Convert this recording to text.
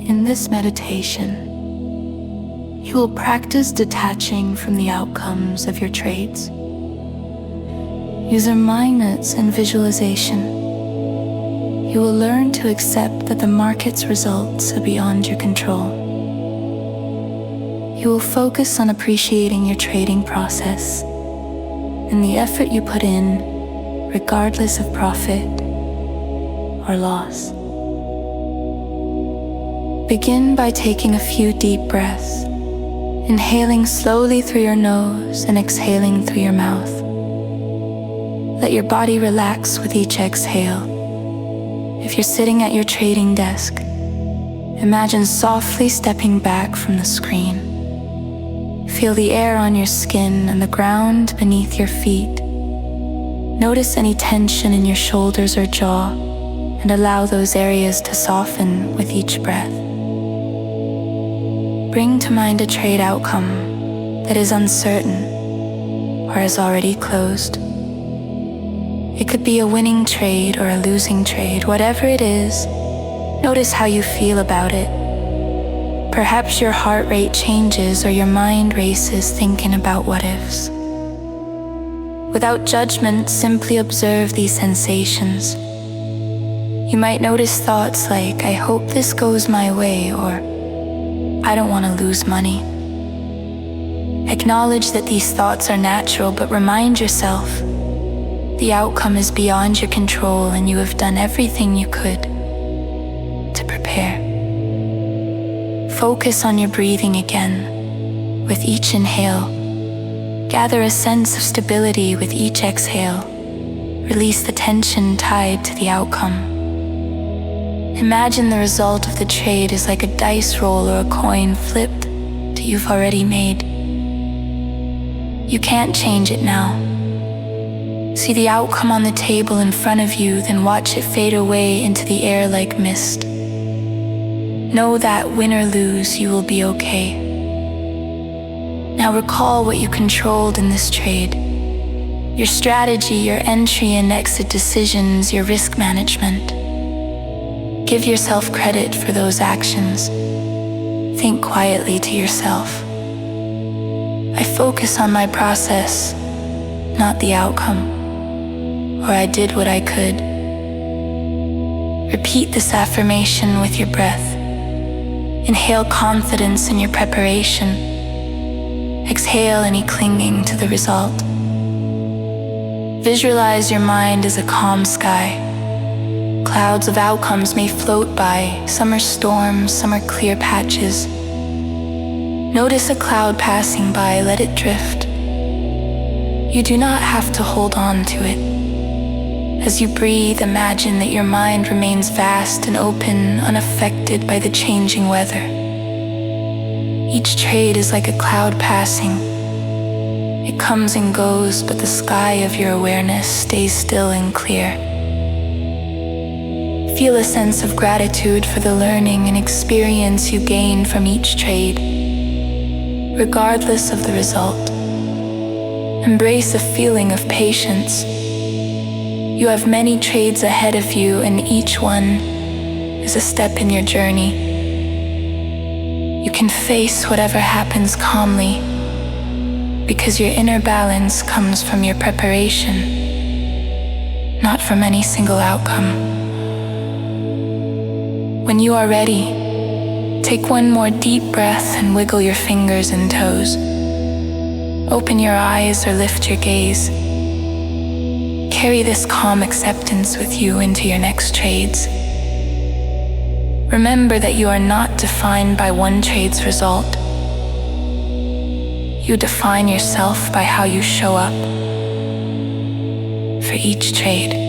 In this meditation, you will practice detaching from the outcomes of your trades. Use your mindness and visualization. You will learn to accept that the market's results are beyond your control. You will focus on appreciating your trading process and the effort you put in, regardless of profit or loss. Begin by taking a few deep breaths, inhaling slowly through your nose and exhaling through your mouth. Let your body relax with each exhale. If you're sitting at your trading desk, imagine softly stepping back from the screen. Feel the air on your skin and the ground beneath your feet. Notice any tension in your shoulders or jaw, and allow those areas to soften with each breath. Bring to mind a trade outcome that is uncertain or has already closed. It could be a winning trade or a losing trade. Whatever it is, notice how you feel about it. Perhaps your heart rate changes or your mind races thinking about what ifs. Without judgment, simply observe these sensations. You might notice thoughts like, I hope this goes my way, or I don't want to lose money. Acknowledge that these thoughts are natural, but remind yourself the outcome is beyond your control and you have done everything you could to prepare. Focus on your breathing again. With each inhale, gather a sense of stability with each exhale. Release the tension tied to the outcome. Imagine the result of the trade is like a dice roll or a coin flipped that you've already made. You can't change it now. See the outcome on the table in front of you, then watch it fade away into the air like mist. Know that win or lose, you will be okay. Now recall what you controlled in this trade. Your strategy, your entry and exit decisions, your risk management. Give yourself credit for those actions. Think quietly to yourself. I focus on my process, not the outcome. Or I did what I could. Repeat this affirmation with your breath. Inhale confidence in your preparation. Exhale any clinging to the result. Visualize your mind as a calm sky. Clouds of outcomes may float by. Some are storms, some are clear patches. Notice a cloud passing by, let it drift. You do not have to hold on to it. As you breathe, imagine that your mind remains vast and open, unaffected by the changing weather. Each trade is like a cloud passing. It comes and goes, but the sky of your awareness stays still and clear. Feel a sense of gratitude for the learning and experience you gain from each trade, regardless of the result. Embrace a feeling of patience. You have many trades ahead of you, and each one is a step in your journey. You can face whatever happens calmly, because your inner balance comes from your preparation, not from any single outcome. When you are ready, take one more deep breath and wiggle your fingers and toes. Open your eyes or lift your gaze. Carry this calm acceptance with you into your next trades. Remember that you are not defined by one trade's result. You define yourself by how you show up for each trade.